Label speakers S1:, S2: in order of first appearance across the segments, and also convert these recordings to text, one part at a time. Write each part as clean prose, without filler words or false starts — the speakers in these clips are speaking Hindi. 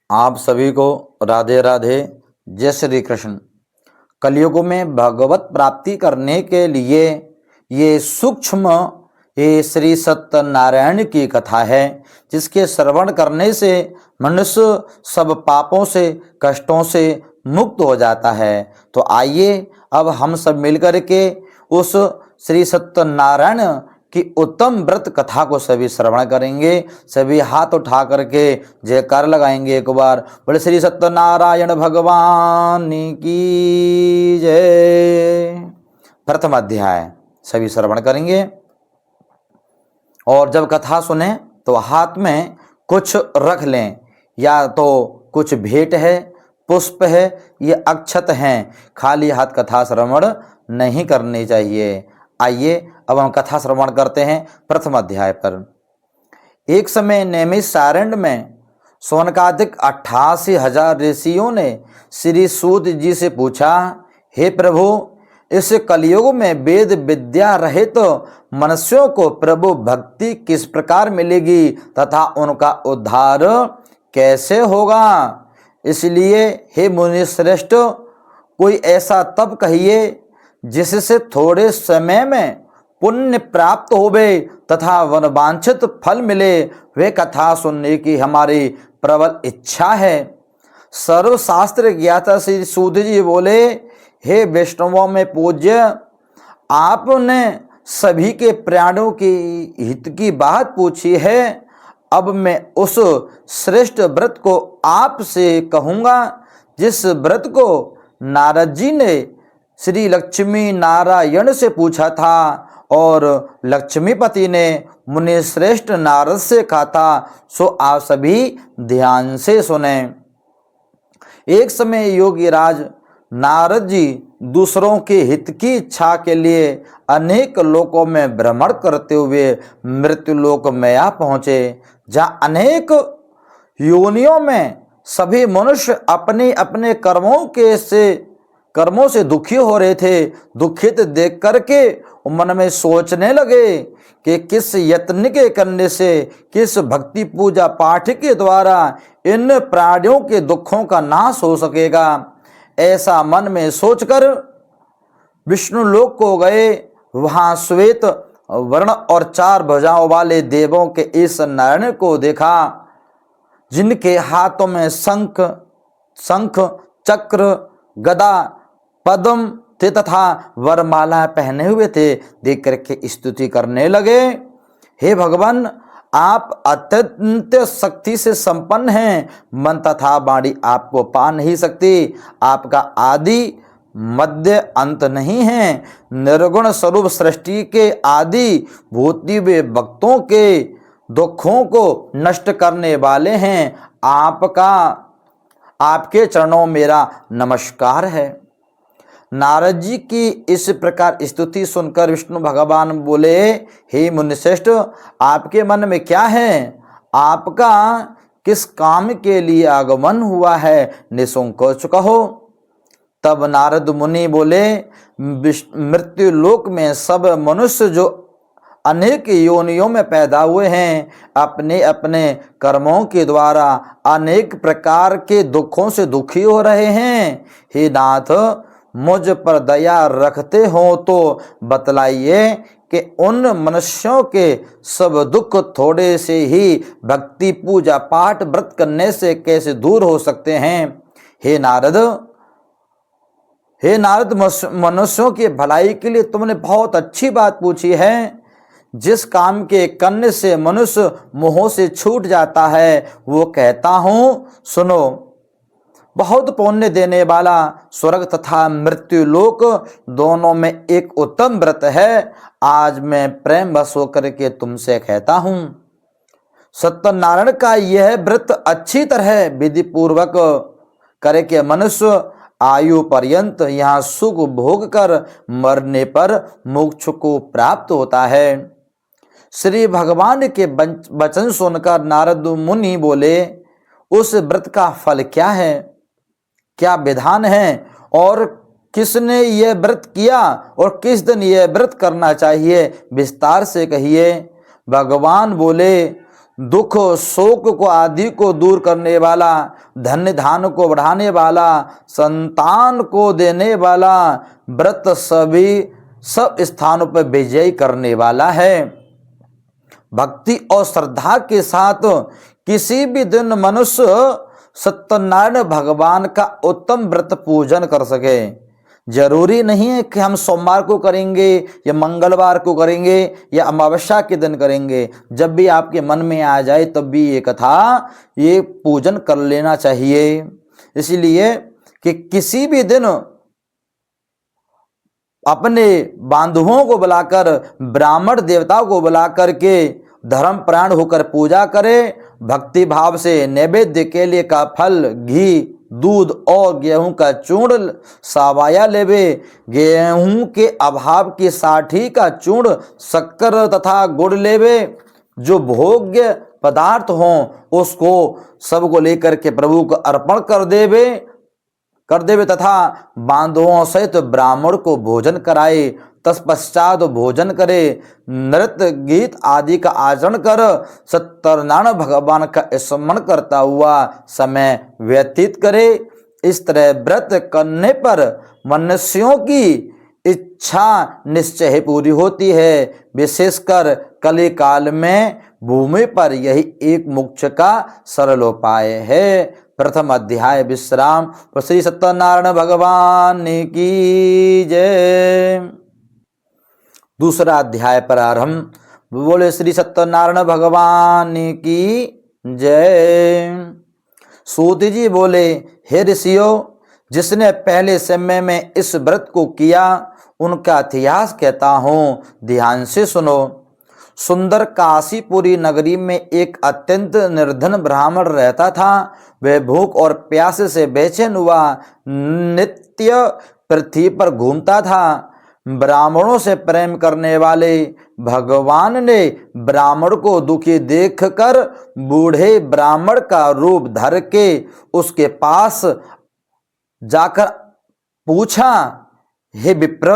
S1: आप सभी को राधे राधे। जय श्री कृष्ण। कलयुग में भगवत प्राप्ति करने के लिए ये सूक्ष्म ये श्री सत्यनारायण की कथा है, जिसके श्रवण करने से मनुष्य सब पापों से कष्टों से मुक्त हो जाता है। तो आइए अब हम सब मिलकर के उस श्री सत्यनारायण कि उत्तम व्रत कथा को सभी श्रवण करेंगे। सभी हाथ उठा करके जयकार लगाएंगे एक बार। बोले श्री सत्यनारायण भगवान की जय। प्रथम अध्याय सभी श्रवण करेंगे। और जब कथा सुने तो हाथ में कुछ रख लें, या तो कुछ भेंट है, पुष्प है, ये अक्षत हैं। खाली हाथ कथा श्रवण नहीं करनी चाहिए। आइए अब हम कथा श्रवण करते हैं प्रथम अध्याय पर। एक समय नैमिषारण्य में सौनकादिक 88,000 ऋषियों ने श्री सूत जी से पूछा, हे प्रभु, इस कलयुग में वेद विद्या रहित मनुष्यों को प्रभु भक्ति किस प्रकार मिलेगी तथा उनका उद्धार कैसे होगा? इसलिए हे मुनि श्रेष्ठ, कोई ऐसा तप कहिए जिससे थोड़े समय में पुण्य प्राप्त होवे तथा वनवांछित फल मिले। वे कथा सुनने की हमारी प्रबल इच्छा है। सर्वशास्त्र ज्ञाता श्री सूत जी बोले, हे वैष्णवों में पूज्य, आपने सभी के प्राणों की हित की बात पूछी है। अब मैं उस श्रेष्ठ व्रत को आपसे कहूँगा जिस व्रत को नारद जी ने श्री लक्ष्मी नारायण से पूछा था और लक्ष्मीपति ने मुनि श्रेष्ठ नारद से कहा था। सो आप सभी ध्यान से सुने। एक समय योगीराज नारद जी दूसरों के हित की इच्छा के लिए अनेक लोकों में भ्रमण करते हुए मृत्युलोक में आ पहुँचे, जहाँ अनेक योनियों में सभी मनुष्य अपने अपने कर्मों से दुखी हो रहे थे। दुखित देख करके मन में सोचने लगे कि किस यत्न के करने से, किस भक्ति पूजा पाठ के द्वारा इन प्राणियों के दुखों का नाश हो सकेगा। ऐसा मन में सोचकर विष्णु लोक को गए। वहां श्वेत वर्ण और 4 भुजाओं वाले देवों के इस नारायण को देखा, जिनके हाथों में शंख चक्र गदा पद्म थे तथा वरमाला पहने हुए थे। देख करके स्तुति करने लगे, हे भगवान, आप अत्यंत शक्ति से संपन्न हैं। मन तथा वाणी आपको पा नहीं सकती। आपका आदि मध्य अंत नहीं है। निर्गुण स्वरूप सृष्टि के आदि भूति वे भक्तों के दुखों को नष्ट करने वाले हैं। आपके चरणों मेरा नमस्कार है। नारद जी की इस प्रकार स्तुति सुनकर विष्णु भगवान बोले, हे मुनिश्रेष्ठ, आपके मन में क्या है? आपका किस काम के लिए आगमन हुआ है? निसंकोच कहो। तब नारद मुनि बोले, मृत्यु लोक में सब मनुष्य जो अनेक योनियों में पैदा हुए हैं, अपने अपने कर्मों के द्वारा अनेक प्रकार के दुखों से दुखी हो रहे हैं। हे नाथ, मुझ पर दया रखते हो तो बतलाइए कि उन मनुष्यों के सब दुख थोड़े से ही भक्ति पूजा पाठ व्रत करने से कैसे दूर हो सकते हैं? हे नारद, मनुष्यों की भलाई के लिए तुमने बहुत अच्छी बात पूछी है। जिस काम के करने से मनुष्य मोह से छूट जाता है, वो कहता हूँ, सुनो। बहुत पुण्य देने वाला स्वर्ग तथा मृत्यु लोक दोनों में एक उत्तम व्रत है। आज मैं प्रेम बस होकर के तुमसे कहता हूँ। सत्यनारायण का यह व्रत अच्छी तरह विधि पूर्वक करे के मनुष्य आयु पर्यंत यहाँ सुख भोग कर मरने पर मोक्ष को प्राप्त होता है। श्री भगवान के वचन सुनकर नारद मुनि बोले, उस व्रत का फल क्या है? क्या विधान है? और किसने यह व्रत किया और किस दिन यह व्रत करना चाहिए? विस्तार से कहिए। भगवान बोले, दुख शोक को आदि को दूर करने वाला, धन्य धान को बढ़ाने वाला, संतान को देने वाला, व्रत सभी सब स्थानों पर विजय करने वाला है। भक्ति और श्रद्धा के साथ किसी भी दिन मनुष्य सत्यनारायण भगवान का उत्तम व्रत पूजन कर सके। जरूरी नहीं है कि हम सोमवार को करेंगे या मंगलवार को करेंगे या अमावस्या के दिन करेंगे। जब भी आपके मन में आ जाए तब भी ये कथा ये पूजन कर लेना चाहिए। इसलिए कि किसी भी दिन अपने बांधुओं को बुलाकर, ब्राह्मण देवताओं को बुलाकर के धर्म प्राण होकर पूजा करे। भक्ति भाव से नैवेद्य के लिए का फल, घी, दूध और गेहूं का चूर्ण सावाया लेवे। गेहूं के अभाव की साठी का चूर्ण, शक्कर तथा गुड़ लेवे। जो भोग्य पदार्थ हों उसको सबको लेकर के प्रभु को अर्पण कर देवे तथा बांधवों सहित ब्राह्मण को भोजन कराए। तत्पश्चात भोजन करे, नृत्य गीत आदि का आचरण कर सत्यनारायण भगवान का स्मरण करता हुआ समय व्यतीत करे। इस तरह व्रत करने पर मनुष्यों की इच्छा निश्चय ही पूरी होती है। विशेषकर कली काल में भूमि पर यही एक मोक्ष का सरल उपाय है। प्रथम अध्याय विश्राम। श्री सत्यनारायण भगवान की जय। दूसरा अध्याय प्रारंभ। बोले श्री सत्यनारायण भगवान की जय। सूत जी बोले, हे ऋषियों, जिसने पहले समय में इस व्रत को किया उनका इतिहास कहता हूँ, ध्यान से सुनो। सुंदर काशीपुरी नगरी में एक अत्यंत निर्धन ब्राह्मण रहता था। वह भूख और प्यास से बेचैन हुआ नित्य पृथ्वी पर घूमता था। ब्राह्मणों से प्रेम करने वाले भगवान ने ब्राह्मण को दुखी देखकर बूढ़े ब्राह्मण का रूप धर के उसके पास जाकर पूछा, हे विप्र,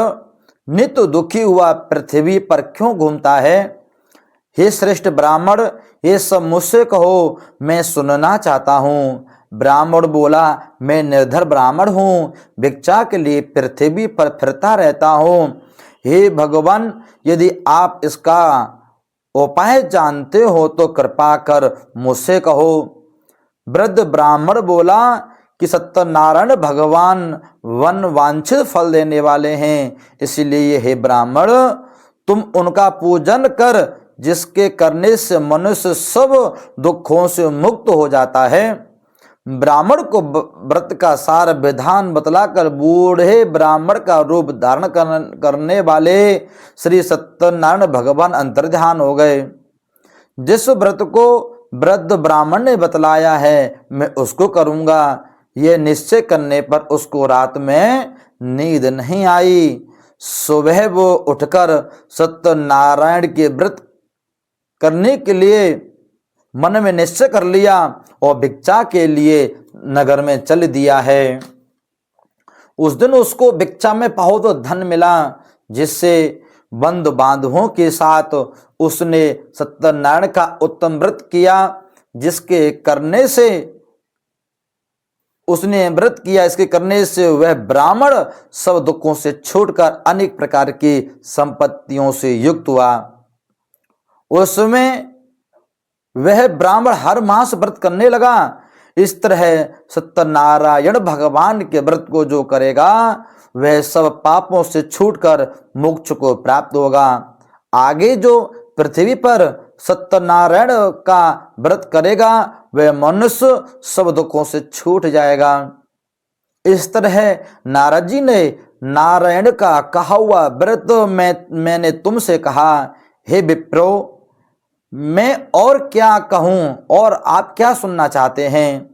S1: नित्य दुखी हुआ पृथ्वी पर क्यों घूमता है? हे श्रेष्ठ ब्राह्मण, ये सब मुझसे कहो, मैं सुनना चाहता हूँ। ब्राह्मण बोला, मैं निर्धन ब्राह्मण हूँ, भिक्षा के लिए पृथ्वी पर फिरता रहता हूँ। हे भगवान, यदि आप इसका उपाय जानते हो तो कृपा कर मुझसे कहो। वृद्ध ब्राह्मण बोला कि सत्यनारायण भगवान वन वांछित फल देने वाले हैं, इसलिए हे ब्राह्मण, तुम उनका पूजन कर, जिसके करने से मनुष्य सब दुखों से मुक्त हो जाता है। ब्राह्मण को व्रत का सार विधान बतलाकर बूढ़े ब्राह्मण का रूप धारण करने वाले श्री सत्यनारायण भगवान अंतर्ध्यान हो गए। जिस व्रत को वृद्ध ब्राह्मण ने बतलाया है मैं उसको करूंगा, यह निश्चय करने पर उसको रात में नींद नहीं आई। सुबह वो उठकर सत्यनारायण के व्रत करने के लिए मन में निश्चय कर लिया और भिक्षा के लिए नगर में चल दिया है। उस दिन उसको भिक्षा में बहुत धन मिला, जिससे बंधु बांधवों के साथ उसने सत्यनारायण का उत्तम व्रत किया। जिसके करने से उसने व्रत किया, इसके करने से वह ब्राह्मण सब दुखों से छूटकर अनेक प्रकार की संपत्तियों से युक्त हुआ। उसमें वह ब्राह्मण हर मास व्रत करने लगा। इस तरह सत्यनारायण भगवान के व्रत को जो करेगा वह सब पापों से छूटकर मोक्ष को प्राप्त होगा। आगे जो पृथ्वी पर सत्यनारायण का व्रत करेगा वह मनुष्य सब दुखों से छूट जाएगा। इस तरह नारद जी ने नारायण का कहा हुआ व्रत मैंने तुमसे कहा। हे विप्रो, मैं और क्या कहूँ और आप क्या सुनना चाहते हैं?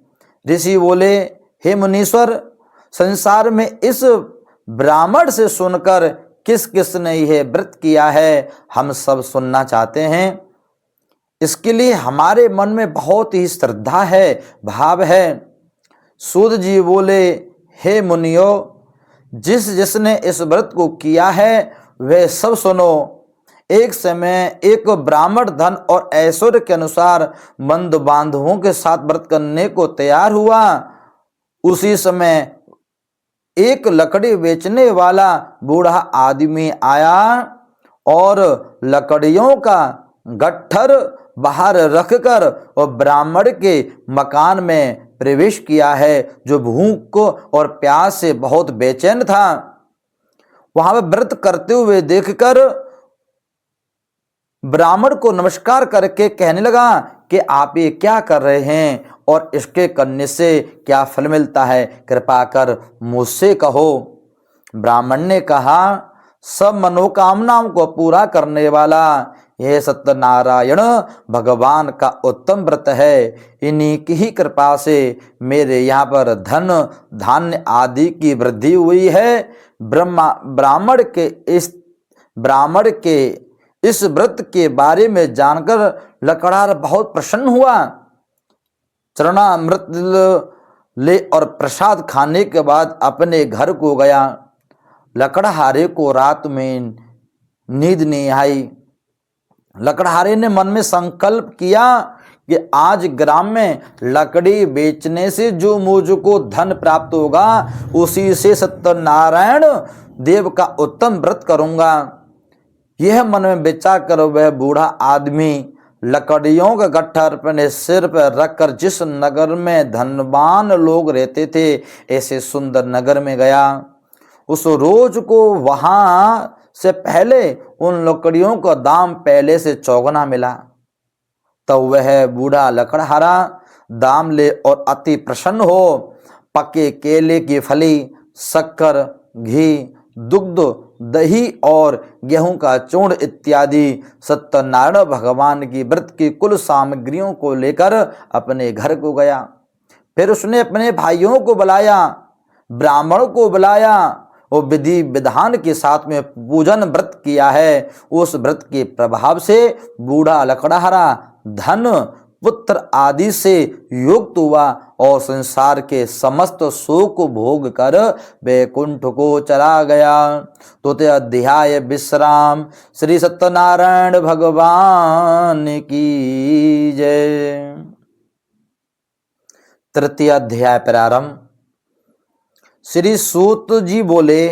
S1: ऋषि बोले, हे मुनीश्वर, संसार में इस ब्राह्मण से सुनकर किस किस ने यह व्रत किया है हम सब सुनना चाहते हैं। इसके लिए हमारे मन में बहुत ही श्रद्धा है, भाव है। सूत जी बोले, हे मुनियो, जिसने इस व्रत को किया है वह सब सुनो। एक समय एक ब्राह्मण धन और ऐश्वर्य के अनुसार बंधु बांधवों के साथ व्रत करने को तैयार हुआ। उसी समय एक लकड़ी बेचने वाला बूढ़ा आदमी आया और लकड़ियों का गट्ठर बाहर रखकर और ब्राह्मण के मकान में प्रवेश किया है, जो भूख और प्यास से बहुत बेचैन था। वहां पर व्रत करते हुए देखकर ब्राह्मण को नमस्कार करके कहने लगा कि आप ये क्या कर रहे हैं और इसके करने से क्या फल मिलता है, कृपा कर मुझसे कहो। ब्राह्मण ने कहा, सब मनोकामनाओं को पूरा करने वाला यह सत्यनारायण भगवान का उत्तम व्रत है। इन्हीं की ही कृपा से मेरे यहाँ पर धन धान्य आदि की वृद्धि हुई है। ब्राह्मण के इस व्रत के बारे में जानकर लकड़हार बहुत प्रसन्न हुआ। चरणामृत ले और प्रसाद खाने के बाद अपने घर को गया। लकड़हारे को रात में नींद नहीं आई। लकड़हारे ने मन में संकल्प किया कि आज ग्राम में लकड़ी बेचने से जो मुझको धन प्राप्त होगा उसी से सत्यनारायण देव का उत्तम व्रत करूंगा। यह मन में विचार कर वह बूढ़ा आदमी लकड़ियों का गट्ठा अपने सिर पर रखकर जिस नगर में धनवान लोग रहते थे ऐसे सुंदर नगर में गया। उस रोज को वहां से पहले उन लकड़ियों का दाम पहले से चौगुना मिला। तो वह बूढ़ा लकड़हारा दाम ले और अति प्रसन्न हो पके केले की फली, शक्कर, घी, दुग्ध, दही और गेहूं का चूर्ण इत्यादि सत्यनारायण भगवान की व्रत की कुल सामग्रियों को लेकर अपने घर को गया। फिर उसने अपने भाइयों को बुलाया, ब्राह्मण को बुलाया और विधि विधान के साथ में पूजन व्रत किया है। उस व्रत के प्रभाव से बूढ़ा लकड़हारा धन पुत्र आदि से युक्त हुआ और संसार के समस्त सुख भोग कर वैकुंठ को चला गया। तो अध्याय विश्राम। श्री सत्यनारायण भगवान की जय। तृतीय अध्याय प्रारंभ। श्री सूत जी बोले,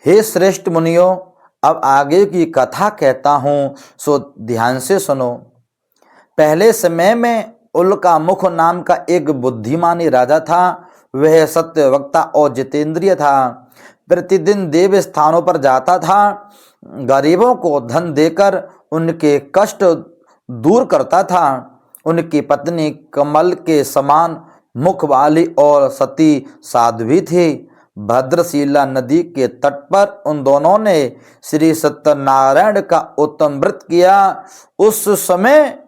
S1: हे श्रेष्ठ मुनियों, अब आगे की कथा कहता हूँ, सो ध्यान से सुनो। पहले समय में उल्का मुख नाम का एक बुद्धिमानी राजा था। वह सत्य वक्ता और जितेंद्रिय था। प्रतिदिन देव स्थानों पर जाता था, गरीबों को धन देकर उनके कष्ट दूर करता था। उनकी पत्नी कमल के समान मुख वाली और सती साध्वी थी। भद्रशिला नदी के तट पर उन दोनों ने श्री सत्यनारायण का उत्तम व्रत किया। उस समय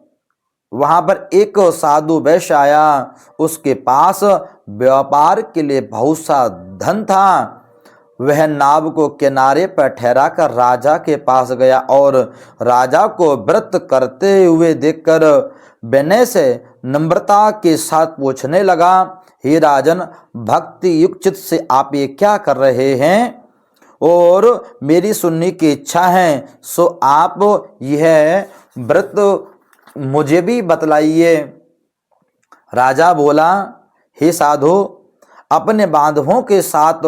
S1: वहां पर एक साधु वैश्य आया। उसके पास व्यापार के लिए बहुत सा धन था। वह नाव को किनारे पर ठहरा कर राजा के पास गया और राजा को व्रत करते हुए देखकर विनय से नम्रता के साथ पूछने लगा, हे राजन, भक्ति युक्त चित्त से आप ये क्या कर रहे हैं और मेरी सुनने की इच्छा है, सो आप यह व्रत मुझे भी बतलाइए। राजा बोला, हे साधु, अपने बांधवों के साथ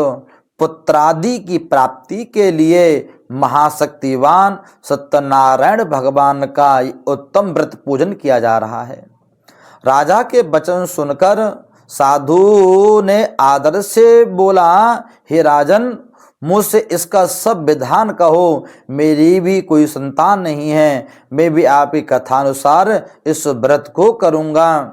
S1: पुत्रादि की प्राप्ति के लिए महाशक्तिवान सत्यनारायण भगवान का उत्तम व्रत पूजन किया जा रहा है। राजा के वचन सुनकर साधु ने आदर से बोला, हे राजन, मुझसे इसका सब विधान कहो। मेरी भी कोई संतान नहीं है, मैं भी आपकी कथानुसार इस व्रत को करूंगा।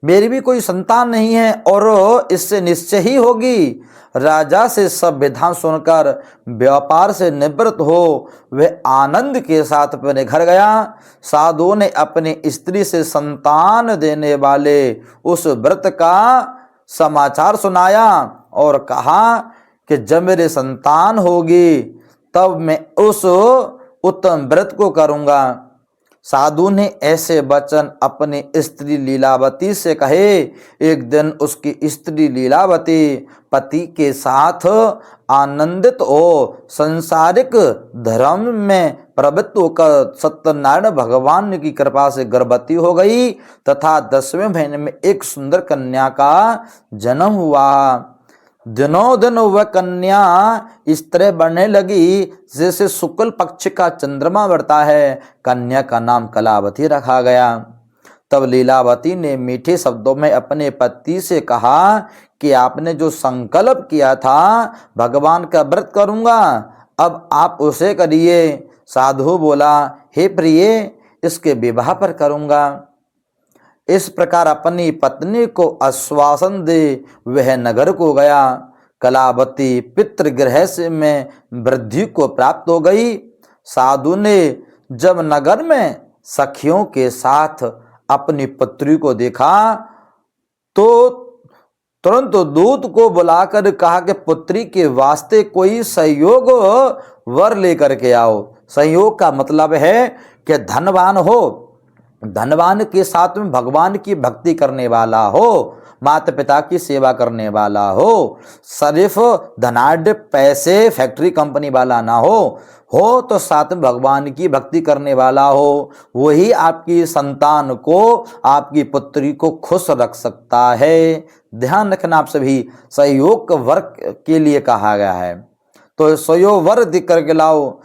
S1: मेरी भी कोई संतान नहीं है और इससे निश्चय ही होगी। राजा से सब विधान सुनकर व्यापार से निवृत्त हो वह आनंद के साथ अपने घर गया। साधु ने अपनी स्त्री से संतान देने वाले उस व्रत का समाचार सुनाया और कहा कि जब मेरे संतान होगी तब मैं उस उत्तम व्रत को करूंगा। साधु ने ऐसे वचन अपनी स्त्री लीलावती से कहे। एक दिन उसकी स्त्री लीलावती पति के साथ आनंदित हो संसारिक धर्म में प्रवृत्त होकर सत्यनारायण भगवान की कृपा से गर्भवती हो गई तथा 10वें महीने में एक सुंदर कन्या का जन्म हुआ। दिनों दिन वह कन्या इस तरह बढ़ने लगी जैसे शुक्ल पक्ष का चंद्रमा बढ़ता है। कन्या का नाम कलावती रखा गया। तब लीलावती ने मीठे शब्दों में अपने पति से कहा कि आपने जो संकल्प किया था भगवान का व्रत करूंगा, अब आप उसे करिए। साधु बोला, हे प्रिय, इसके विवाह पर करूंगा। इस प्रकार अपनी पत्नी को आश्वासन दे वह नगर को गया। कलावती पितृगृह से में वृद्धि को प्राप्त हो गई। साधु ने जब नगर में सखियों के साथ अपनी पुत्री को देखा तो तुरंत दूत को बुलाकर कहा कि पुत्री के वास्ते कोई संयोग वर लेकर के आओ। संयोग का मतलब है कि धनवान हो, धनवान के साथ में भगवान की भक्ति करने वाला हो, माता पिता की सेवा करने वाला हो, सिर्फ धनाढ़ पैसे फैक्ट्री कंपनी वाला ना हो तो साथ में भगवान की भक्ति करने वाला हो। वही आपकी संतान को, आपकी पुत्री को खुश रख सकता है। ध्यान रखना आप सभी, सहयोग वर्ग के लिए कहा गया है। तो सहयोग वर दिख करके लाओ।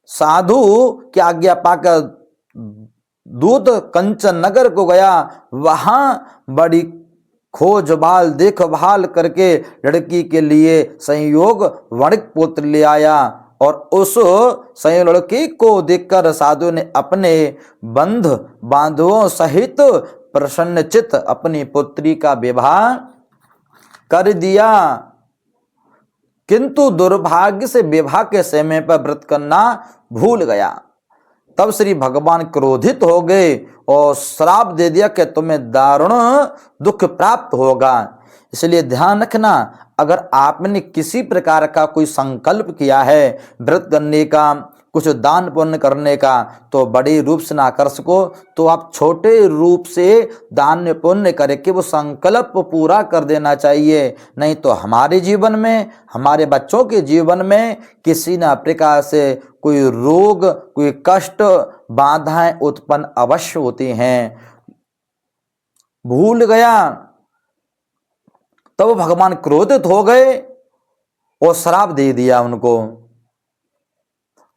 S1: साधु की आज्ञा पाकर दूत कंचन नगर को गया। वहां बड़ी खोजभाल देखभाल करके लड़की के लिए संयोग वणिक पुत्र ले आया और उस संयोग लड़की को देखकर साधु ने अपने बंध बांधवों सहित प्रसन्नचित अपनी पुत्री का विवाह कर दिया। किंतु दुर्भाग्य से विवाह के समय पर व्रत करना भूल गया। तब श्री भगवान क्रोधित हो गए और श्राप दे दिया कि तुम्हें दारुण दुख प्राप्त होगा। इसलिए ध्यान रखना, अगर आपने किसी प्रकार का कोई संकल्प किया है व्रत करने का, कुछ दान पुण्य करने का, तो बड़े रूप से ना कर सको तो आप छोटे रूप से दान पुण्य करके वो संकल्प पूरा कर देना चाहिए। नहीं तो हमारे जीवन में, हमारे बच्चों के जीवन में किसी न प्रकार से कोई रोग, कोई कष्ट, बाधाएं उत्पन्न अवश्य होती हैं। भूल गया तब भगवान क्रोधित हो गए और श्राप दे दिया उनको।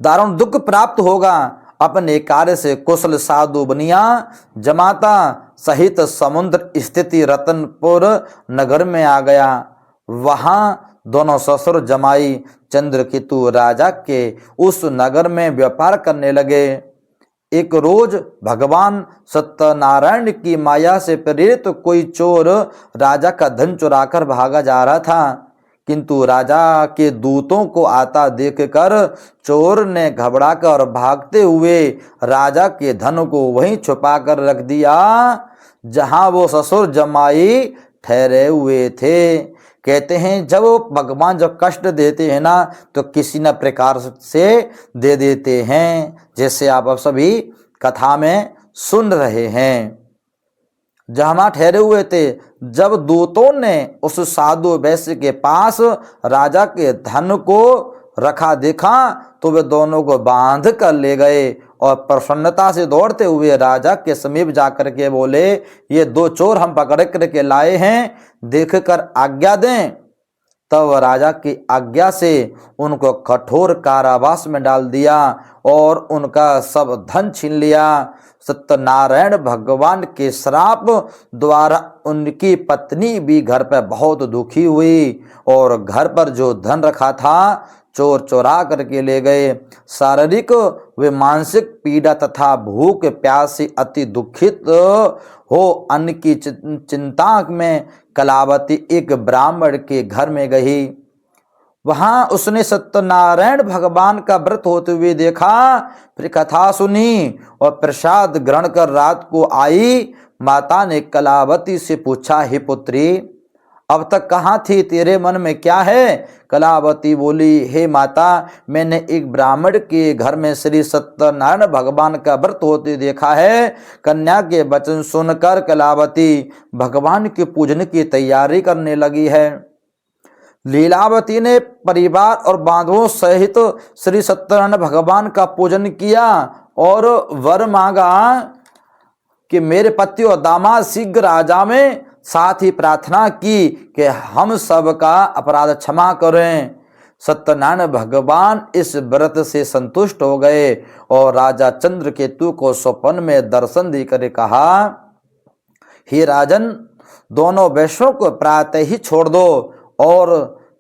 S1: दारुण दुख प्राप्त होगा। अपने कार्य से कुशल साधु बनिया जमाता सहित समुद्र स्थिति रतनपुर नगर में आ गया। वहां दोनों ससुर जमाई चंद्रकेतु राजा के उस नगर में व्यापार करने लगे। एक रोज भगवान सत्यनारायण की माया से प्रेरित कोई चोर राजा का धन चुराकर भागा जा रहा था, किंतु राजा के दूतों को आता देखकर चोर ने घबराकर भागते हुए राजा के धन को वहीं छुपा कर रख दिया जहां वो ससुर जमाई ठहरे हुए थे। कहते हैं जब भगवान जब कष्ट देते हैं ना तो किसी न प्रकार से दे देते हैं, जैसे आप सभी कथा में सुन रहे हैं। जहां ठहरे हुए थे, जब दूतों ने उस साधु वैश्य के पास राजा के धन को रखा देखा तो वे दोनों को बांध कर ले गए और प्रसन्नता से दौड़ते हुए राजा के समीप जाकर के बोले, ये दो चोर हम पकड़ करके लाए हैं, देखकर आज्ञा दें। तब राजा की आज्ञा से उनको कठोर कारावास में डाल दिया और उनका सब धन छीन लिया। सत्यनारायण भगवान के श्राप द्वारा उनकी पत्नी भी घर पर बहुत दुखी हुई और घर पर जो धन रखा था चोर चोरा करके ले गए। शारीरिक व मानसिक पीड़ा तथा भूख प्यास से अति दुखित हो अन्न की चिंता में कलावती एक ब्राह्मण के घर में गई। वहां उसने सत्यनारायण भगवान का व्रत होते हुए देखा, फिर कथा सुनी और प्रसाद ग्रहण कर रात को आई। माता ने कलावती से पूछा, हे पुत्री, अब तक कहाँ थी, तेरे मन में क्या है? कलावती बोली, हे माता, मैंने एक ब्राह्मण के घर में श्री सत्यनारायण भगवान का व्रत होते देखा है। कन्या के वचन सुनकर कलावती भगवान के पूजन की तैयारी करने लगी है। लीलावती ने परिवार और बांधवों सहित श्री सत्यनारायण भगवान का पूजन किया और वर मांगा कि मेरे पति और दामाद शीघ्र आ जावें। साथ ही प्रार्थना की कि हम सब का अपराध क्षमा करें। सत्यनारायण भगवान इस व्रत से संतुष्ट हो गए और राजा चंद्रकेतु को स्वप्न में दर्शन देकर कहा, हे राजन, दोनों वैश्यों को प्रातः ही छोड़ दो और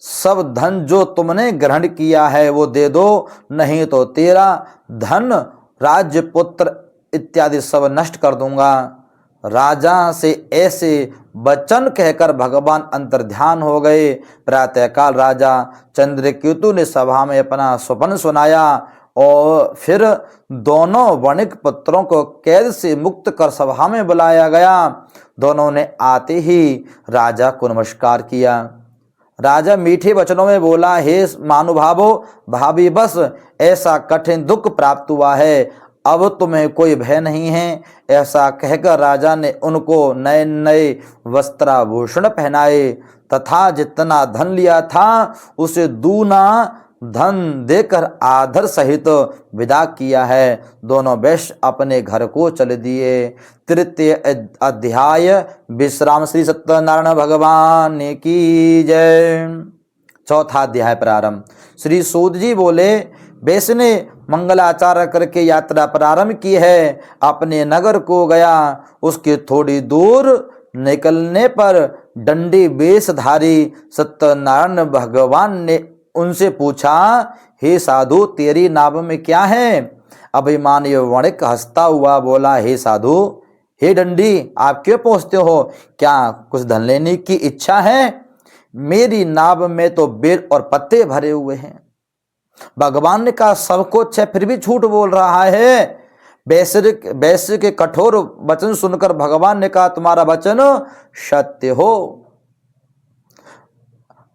S1: सब धन जो तुमने ग्रहण किया है वो दे दो, नहीं तो तेरा धन, राज्य, पुत्र इत्यादि सब नष्ट कर दूंगा। राजा से ऐसे वचन कहकर भगवान अंतर्ध्यान हो गए। प्रातःकाल राजा चंद्रकेतु ने सभा में अपना स्वप्न सुनाया और फिर दोनों वणिक पुत्रों को कैद से मुक्त कर सभा में बुलाया गया। दोनों ने आते ही राजा को नमस्कार किया। राजा मीठे वचनों में बोला, हे महानुभावो, भाभी बस ऐसा कठिन दुख प्राप्त हुआ है, अब तुम्हें कोई भय नहीं है। ऐसा कहकर राजा ने उनको नए नए वस्त्राभूषण पहनाए तथा जितना धन लिया था उसे दूना धन देकर आदर सहित विदा किया है। दोनों वैश्य अपने घर को चले दिए। तृतीय अध्याय विश्राम। श्री सत्यनारायण भगवान की जय। चौथा अध्याय प्रारंभ। श्री सूत जी बोले, वैश्य ने मंगलाचार करके यात्रा प्रारंभ की है, अपने नगर को गया। उसके थोड़ी दूर निकलने पर दंडी वेशधारी सत्यनारायण भगवान ने उनसे पूछा, हे साधु, तेरी नाभ में क्या है? अभिमानी वणिक हंसता हुआ बोला, हे साधु, हे दंडी, आप क्यों पूछते हो? क्या कुछ धन लेने की इच्छा है? मेरी नाभ में तो बेल और पत्ते भरे हुए हैं। भगवान ने कहा, सब कुछ है फिर भी झूठ बोल रहा है। वैश्य के कठोर वचन सुनकर भगवान ने कहा, तुम्हारा वचन सत्य हो।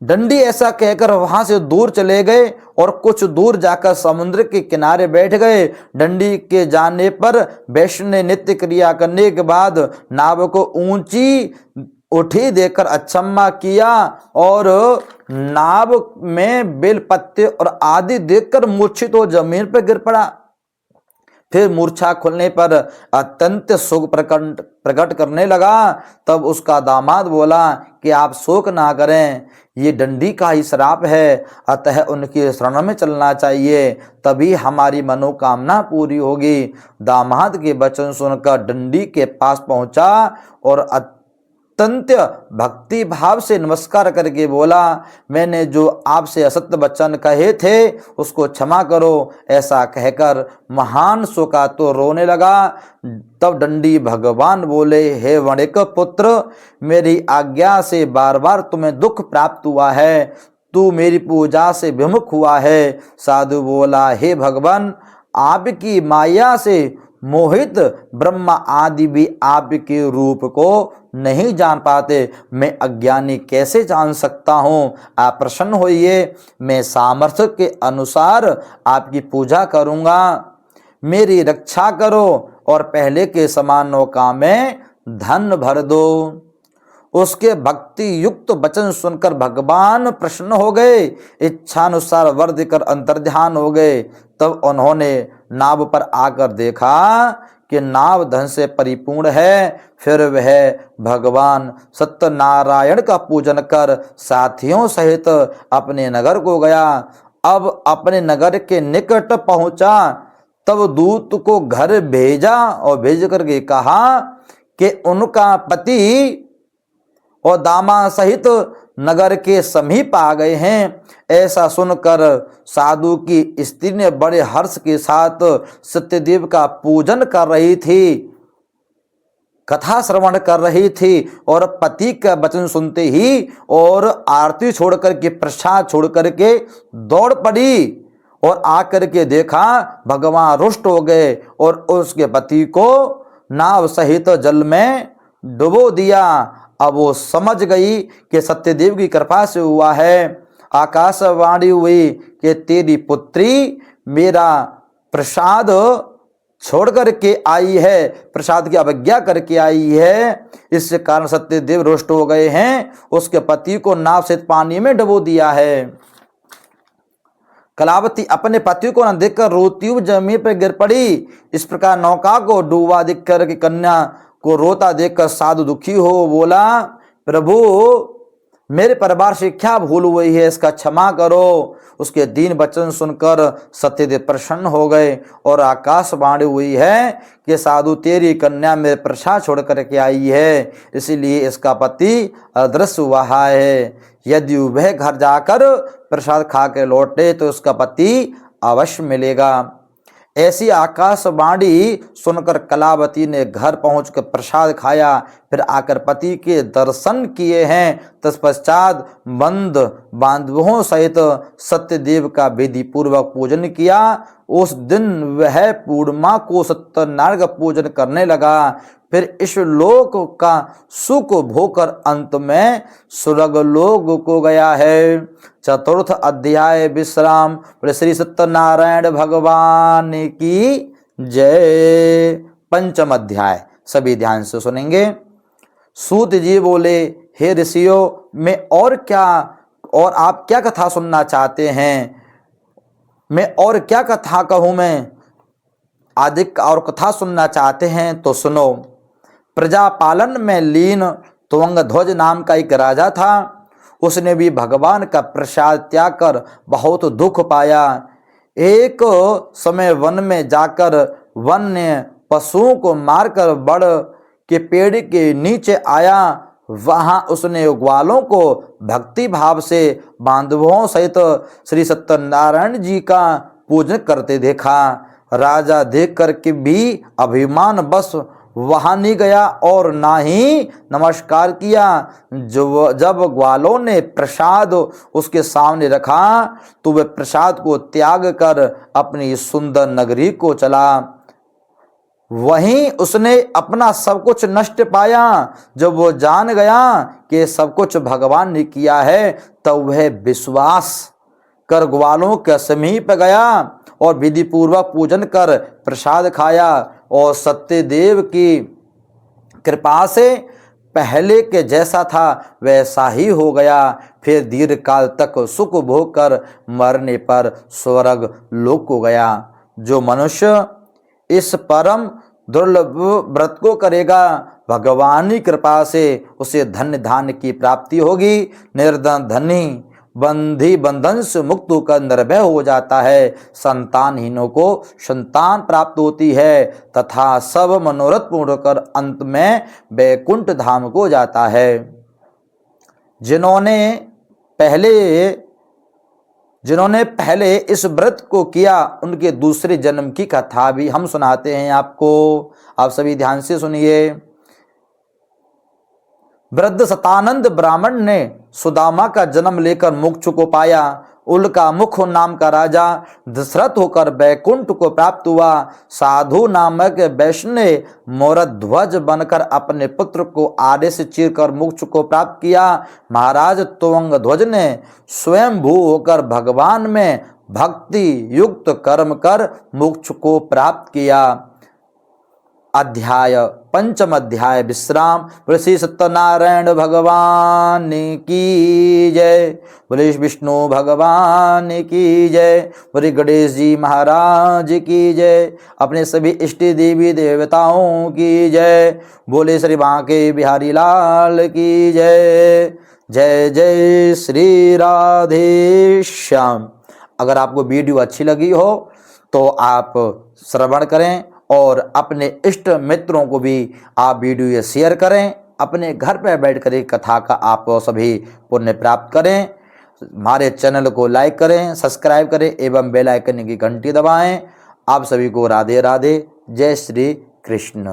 S1: दंडी ऐसा कहकर वहां से दूर चले गए और कुछ दूर जाकर समुद्र के किनारे बैठ गए। दंडी के जाने पर वैश्य ने नित्य क्रिया करने के बाद नाव को ऊंची उठी देकर अचम्मा किया और नाव में बेल पत्ते और आदि देखकर मूर्छित हो जमीन पर गिर पड़ा। फिर मूर्छा खुलने पर अत्यंत सुख प्रकट करने लगा। तब उसका दामाद बोला कि आप शोक ना करें, ये दंडी का ही श्राप है, अतः उनकी शरण में चलना चाहिए, तभी हमारी मनोकामना पूरी होगी। दामाद के वचन सुनकर दंडी के पास पहुंचा और अत्यंत भक्ति भाव से नमस्कार करके बोला, मैंने जो आपसे असत्य वचन कहे थे उसको क्षमा करो। ऐसा कहकर महान शोकातुर रोने लगा। तब दंडी भगवान बोले, हे वणिक पुत्र, मेरी आज्ञा से बार बार तुम्हें दुख प्राप्त हुआ है, तू मेरी पूजा से विमुख हुआ है। साधु बोला, हे भगवान, आपकी माया से मोहित ब्रह्मा आदि भी आपके रूप को नहीं जान पाते, मैं अज्ञानी कैसे जान सकता हूँ? आप प्रसन्न होइए, मैं सामर्थ्य के अनुसार आपकी पूजा करूँगा। मेरी रक्षा करो और पहले के समान नौका में धन भर दो। उसके भक्ति युक्त वचन सुनकर भगवान प्रसन्न हो गए, इच्छानुसार वर देकर अंतर्ध्यान हो गए। तब उन्होंने नाव पर आकर देखा कि नाव धन से परिपूर्ण है। फिर वह भगवान सत्यनारायण का पूजन कर साथियों सहित अपने नगर को गया। अब अपने नगर के निकट पहुंचा, तब दूत को घर भेजा और भेज करके कहा कि उनका पति और दामाद सहित नगर के समीप आ गए हैं। ऐसा सुनकर साधु की स्त्री ने बड़े हर्ष के साथ सत्यदेव का पूजन कर रही थी, कथा श्रवण कर रही थी और पति का वचन सुनते ही और आरती छोड़ करके, प्रसाद छोड़ करके दौड़ पड़ी और आकर के देखा भगवान रुष्ट हो गए और उसके पति को नाव सहित जल में डुबो दिया। अब वो समझ गई कि सत्यदेव की कृपा से हुआ है। आकाशवाणी हुई कि तेरी पुत्री मेरा प्रसाद छोड़ करके आई है, प्रसाद की अवज्ञा करके आई है। इस कारण सत्यदेव रुष्ट हो गए हैं, उसके पति को नाव से पानी में डुबो दिया है। कलावती अपने पति को न देखकर रोती हुई जमीन पर गिर पड़ी। इस प्रकार नौका को डूबा देखकर के कन्या को रोता देखकर साधु दुखी हो बोला, प्रभु मेरे परिवार से क्या भूल हुई है, इसका क्षमा करो। उसके दीन वचन सुनकर सत्यदेव प्रसन्न हो गए और आकाशवाणी हुई है कि साधु तेरी कन्या मेरे प्रसाद छोड़ करके आई है, इसीलिए इसका पति अदृश्य हुआ है। यदि वह घर जाकर प्रसाद खा के लौटे तो उसका पति अवश्य मिलेगा। ऐसी आकाशवाणी सुनकर कलावती ने घर पहुंचकर प्रसाद खाया, फिर आकर पति के दर्शन किए हैं। तत्पश्चात बंद बांधवों सहित सत्यदेव का विधि पूर्वक पूजन किया। उस दिन वह पूर्णिमा को सत्यनारायण का पूजन करने लगा। फिर इस लोक का सुख भोकर अंत में स्वर्ग लोक को गया है। चतुर्थ अध्याय विश्राम। श्री सत्यनारायण भगवान की जय। पंचम अध्याय सभी ध्यान से सुनेंगे। सूत जी बोले, हे ऋषियों, मैं और आप क्या कथा सुनना चाहते हैं? मैं और क्या कथा कहूं? मैं अधिक और कथा सुनना चाहते हैं तो सुनो। प्रजापालन में लीन तुंगध्वज नाम का एक राजा था। उसने भी भगवान का प्रसाद त्याग कर बहुत दुख पाया। एक समय वन में जाकर वन्य पशुओं को मारकर बड़ के पेड़ के नीचे आया। वहां उसने ग्वालों को भक्ति भाव से बांधवों सहित श्री सत्यनारायण जी का पूजन करते देखा। राजा देख कर के भी अभिमान बस वहां नहीं गया और ना ही नमस्कार किया। जब ग्वालों ने प्रसाद उसके सामने रखा तो वह प्रसाद को त्याग कर अपनी सुंदर नगरी को चला। वहीं उसने अपना सब कुछ नष्ट पाया। जब वो जान गया कि सब कुछ भगवान ने किया है, तब वह विश्वास कर ग्वालों के समीप गया और विधि पूर्वक पूजन कर प्रसाद खाया और सत्यदेव की कृपा से पहले के जैसा था वैसा ही हो गया। फिर दीर्घ काल तक सुख भोग कर मरने पर स्वर्ग लोक को गया। जो मनुष्य इस परम दुर्लभ व्रत को करेगा, भगवान की कृपा से उसे धन्य धान्य की प्राप्ति होगी। निर्धन धनी बंधी बंधन से मुक्त होकर निर्भय हो जाता है। संतानहीनों को संतान प्राप्त होती है तथा सब मनोरथ पूर्ण कर अंत में वैकुंठ धाम को जाता है। जिन्होंने पहले इस व्रत को किया, उनके दूसरे जन्म की कथा भी हम सुनाते हैं आपको। आप सभी ध्यान से सुनिए। वृद्ध सतानंद ब्राह्मण ने सुदामा का जन्म लेकर मोक्ष को पाया। उल्का मुख नाम का राजा दशरथ होकर बैकुंठ को प्राप्त हुआ। साधु नामक वैश्य ने मोरध्वज बनकर अपने पुत्र को आड़े से चीरकर मोक्ष को प्राप्त किया। महाराज तुंगध्वज ने स्वयंभू होकर भगवान में भक्ति युक्त कर्म कर मोक्ष को प्राप्त किया। अध्याय पंचम अध्याय विश्राम। श्री सत्यनारायण भगवान की जय। बोले विष्णु भगवान की जय। बोले गणेश जी महाराज की जय। अपने सभी इष्ट देवी देवताओं की जय। बोले श्री बांके बिहारी लाल की जय। जय जय श्री राधे श्याम। अगर आपको वीडियो अच्छी लगी हो तो आप श्रवण करें और अपने इष्ट मित्रों को भी आप वीडियो शेयर करें। अपने घर पर बैठ कर कथा का आप सभी पुण्य प्राप्त करें। हमारे चैनल को लाइक करें, सब्सक्राइब करें एवं बेल आइकन की घंटी दबाएं। आप सभी को राधे राधे। जय श्री कृष्ण।